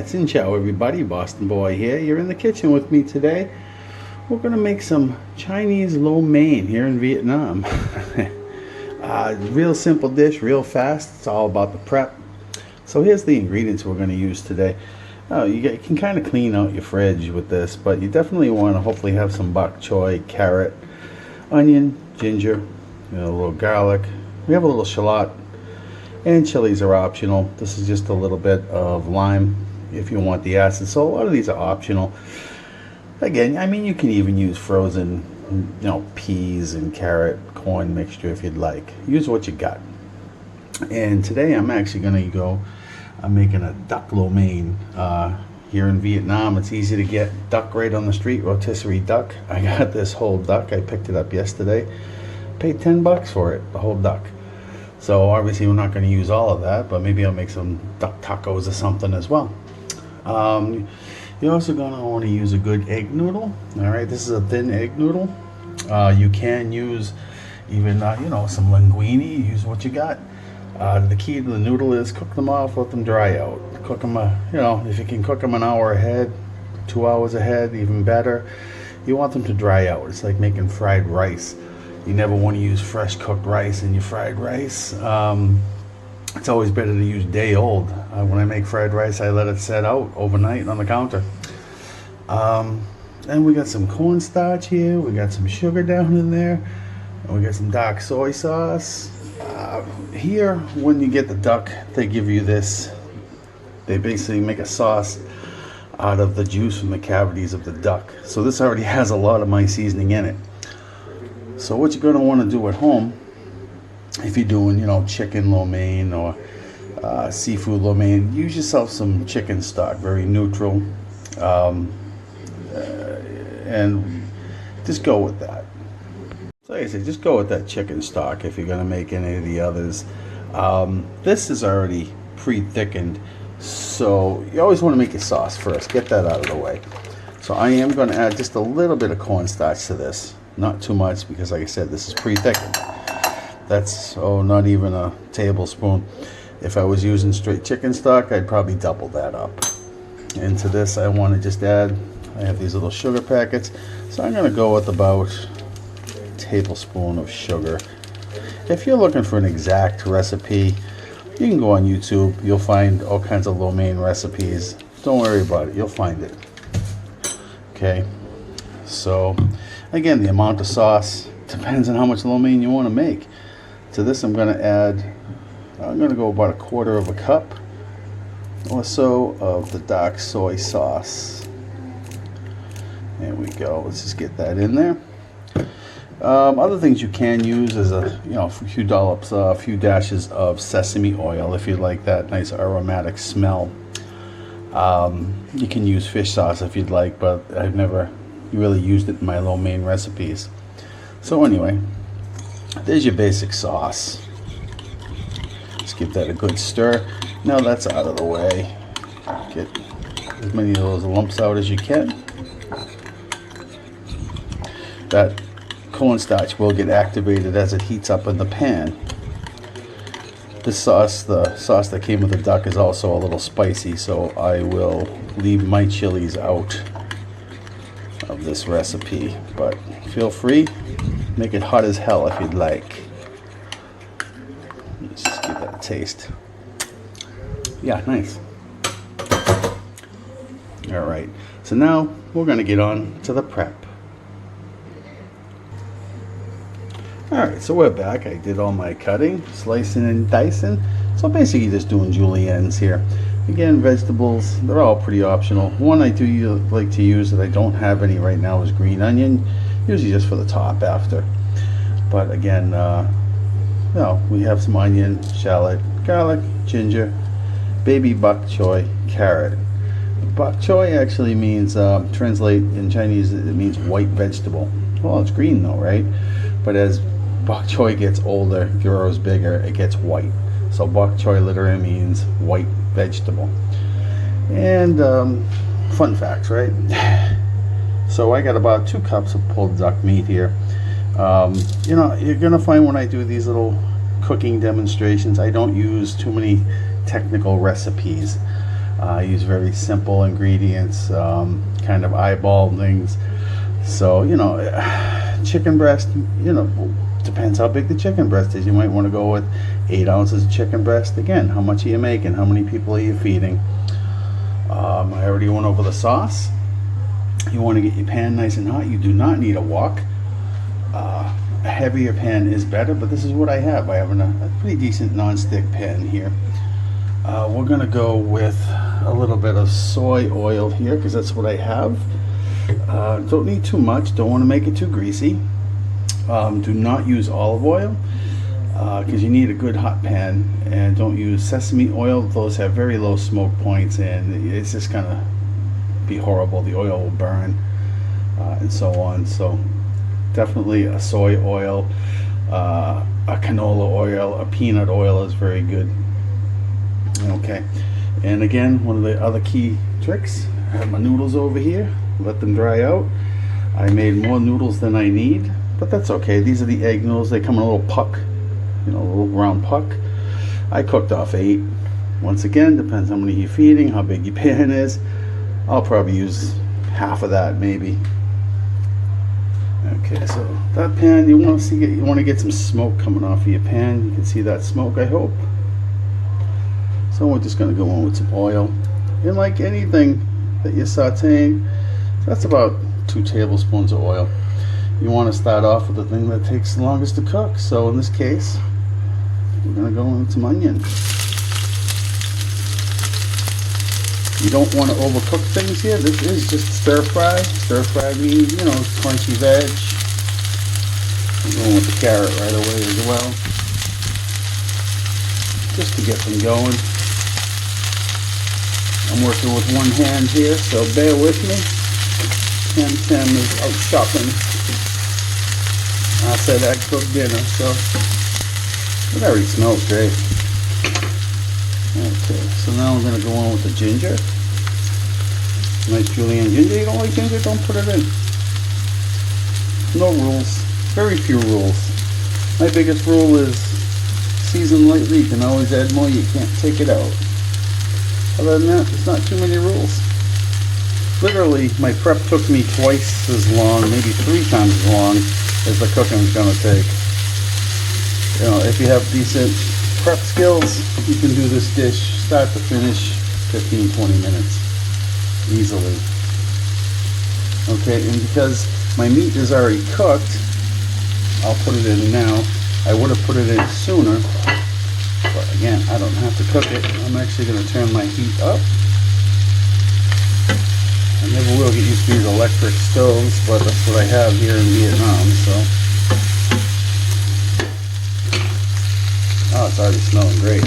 Xin chào everybody, Boston Boy here. You're in the kitchen with me today. We're going to make some Chinese lo mein here in Vietnam. Real simple dish, real fast. It's all about the prep. So here's the ingredients we're going to use today. You can kind of clean out your fridge with this, but you definitely want to hopefully have some bok choy, carrot, onion, ginger, a little garlic. We have a little shallot, and chilies are optional. This is just a little bit of lime if you want the acid. So a lot of these are optional. Again, I mean, you can even use frozen, peas and carrot, corn mixture if you'd like. Use what you got. And today I'm actually going to I'm making a duck lo mein. Here in Vietnam, it's easy to get duck right on the street, rotisserie duck. I got this whole duck. I picked it up yesterday. Paid $10 for it, the whole duck. So obviously we're not going to use all of that, but maybe I'll make some duck tacos or something as well. You're also going to want to use a good egg noodle. All right, this is a thin egg noodle. You can use even some linguine. Use what you got. The key to the noodle is cook them off, let them dry out. Cook them, if you can cook them an hour ahead, 2 hours ahead, even better. You want them to dry out. It's like making fried rice. You never want to use fresh cooked rice in your fried rice. It's always better to use day old. When I make fried rice, I let it set out overnight on the counter. And we got some cornstarch here. We got some sugar down in there. And we got some dark soy sauce. Here, when you get the duck, they give you this. They basically make a sauce out of the juice from the cavities of the duck. So this already has a lot of my seasoning in it. So what you're going to want to do at home, if you're doing, chicken lo mein or seafood lo mein, use yourself some chicken stock, very neutral, and just go with that. So like I said, just go with that chicken stock if you're going to make any of the others. This is already pre-thickened, so you always want to make your sauce first. Get that out of the way. So I am going to add just a little bit of cornstarch to this. Not too much, because like I said, this is pre-thickened. That's not even a tablespoon. If I was using straight chicken stock, I'd probably double that up. Into this, I want to just add, I have these little sugar packets, so I'm going to go with about a tablespoon of sugar. If you're looking for an exact recipe, you can go on YouTube. You'll find all kinds of lo mein recipes. Don't worry about it. You'll find it. Okay. So, again, the amount of sauce depends on how much lo mein you want to make. To this, I'm going to go about 1/4 of a cup or so of the dark soy sauce. There we go. Let's just get that in there. Other things you can use is a few dollops, a few dashes of sesame oil if you like that nice aromatic smell. You can use fish sauce if you'd like, but I've never really used it in my lo mein recipes. So anyway, there's your basic sauce. Just give that a good stir. Now that's out of the way. Get as many of those lumps out as you can. That cornstarch will get activated as it heats up in the pan. This sauce, the sauce that came with the duck, is also a little spicy, so I will leave my chilies out of this recipe, but feel free, make it hot as hell if you'd like. Let's just give that a taste. Yeah, nice. All right, so now we're going to get on to the prep. All right, so we're back. I did all my cutting, slicing and dicing. So basically just doing juliennes here. Again, vegetables, they're all pretty optional. One I do like to use that I don't have any right now is green onion, usually just for the top after. But again, we have some onion, shallot, garlic, ginger, baby bok choy, carrot. Bok choy actually means, translate in Chinese, it means white vegetable. Well, it's green though, right? But as bok choy gets older, grows bigger, it gets white. So bok choy literally means white vegetable. And fun facts, right? So I got about 2 cups of pulled duck meat here. You're gonna find when I do these little cooking demonstrations, I don't use too many technical recipes. I use very simple ingredients, kind of eyeball things. So, you know, chicken breast, you know, depends how big the chicken breast is. You might want to go with 8 ounces of chicken breast. Again, how much are you making? How many people are you feeding? I already went over the sauce. You want to get your pan nice and hot. You do not need a wok. A heavier pan is better, but this is what I have. I have a pretty decent non-stick pan here. We're going to go with a little bit of soy oil here because that's what I have. Don't need too much. Don't want to make it too greasy. Do not use olive oil because you need a good hot pan, and don't use sesame oil. Those have very low smoke points and it's just gonna be horrible. The oil will burn and so on. So definitely a soy oil, a canola oil, a peanut oil is very good. Okay, and again, one of the other key tricks, I have my noodles over here. Let them dry out. I made more noodles than I need, but that's okay. These are the egg noodles. They come in a little puck, you know, a little round puck. I cooked off 8. Once again, depends how many you're feeding, how big your pan is. I'll probably use half of that, maybe. Okay, so that pan, you want to get some smoke coming off of your pan. You can see that smoke, I hope. So we're just going to go in with some oil, and like anything that you're sauteing, that's about 2 tablespoons of oil. You want to start off with the thing that takes the longest to cook. So in this case, we're going to go in with some onion. You don't want to overcook things here. This is just stir fry. Stir fry means, you know, crunchy veg. I'm going with the carrot right away as well, just to get them going. I'm working with one hand here, so bear with me. Tim is out shopping. I said I'd cook dinner, so it already smells great. Okay, so now I'm going to go on with the ginger. Nice julienne ginger. You don't like ginger? Don't put it in. No rules. Very few rules. My biggest rule is season lightly. You can always add more. You can't take it out. Other than that, there's not too many rules. Literally, my prep took me twice as long, maybe 3 times as long as the cooking's gonna take. You know, if you have decent prep skills, you can do this dish start to finish 15-20 minutes easily. Okay, and because my meat is already cooked, I'll put it in now. I would have put it in sooner, but again, I don't have to cook it. I'm actually going to turn my heat up. I never will get used to these electric stoves, but that's what I have here in Vietnam, so. Oh, it's already smelling great.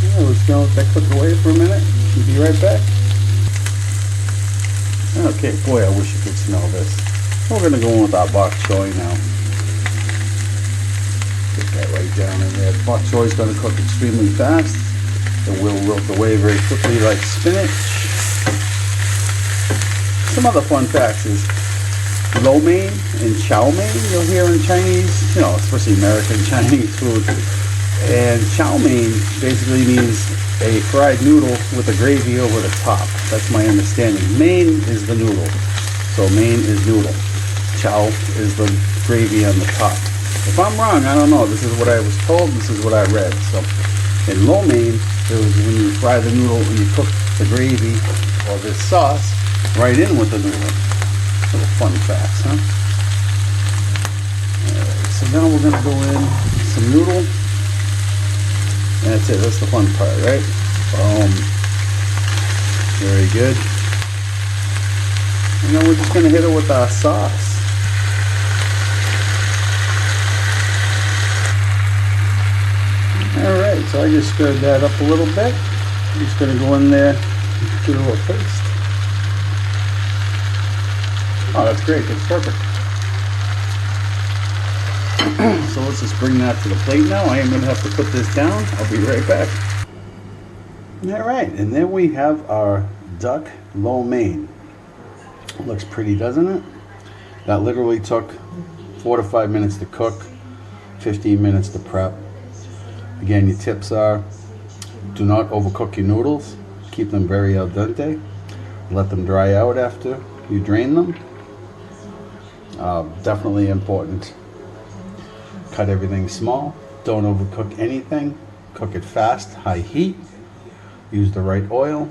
Yeah, let's go let that cook away for a minute. We'll be right back. Okay, boy, I wish you could smell this. We're going to go in with our bok choy now. Put that right down in there. Bok choy is going to cook extremely fast. It will wilt away very quickly like spinach. Some other fun facts is lo mein and chow mein you'll hear in Chinese, you know, especially American Chinese food. And chow mein basically means a fried noodle with a gravy over the top. That's my understanding. Mein is the noodle. So mein is noodle. Chow is the gravy on the top. If I'm wrong, I don't know. This is what I was told. This is what I read. So in lo mein, it was when you fry the noodle and you cook the gravy or this sauce right in with the noodle. Little fun facts, huh? Alright, so now we're going to go in some noodle. And that's it. That's the fun part, right? Very good. And then we're just going to hit it with our sauce. Alright, so I just stirred that up a little bit. I'm just going to go in there and give it a little taste. Oh, that's great. That's perfect. So let's just bring that to the plate now. I am going to have to put this down. I'll be right back. Alright, and then we have our duck lo mein. Looks pretty, doesn't it? That literally took 4 to 5 minutes to cook. 15 minutes to prep. Again, your tips are: do not overcook your noodles. Keep them very al dente. Let them dry out after you drain them. Definitely important. Cut everything small. Don't overcook anything. Cook it fast, high heat. Use the right oil.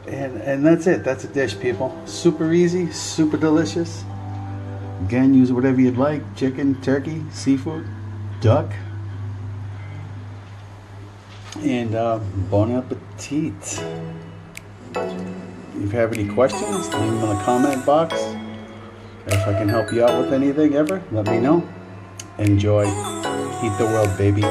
And that's it. That's a dish, people. Super easy, super delicious. Again, use whatever you'd like. Chicken, turkey, seafood, duck. And bon appetit. If you have any questions, leave them in the comment box. If I can help you out with anything ever, let me know. Enjoy. Eat the world, baby.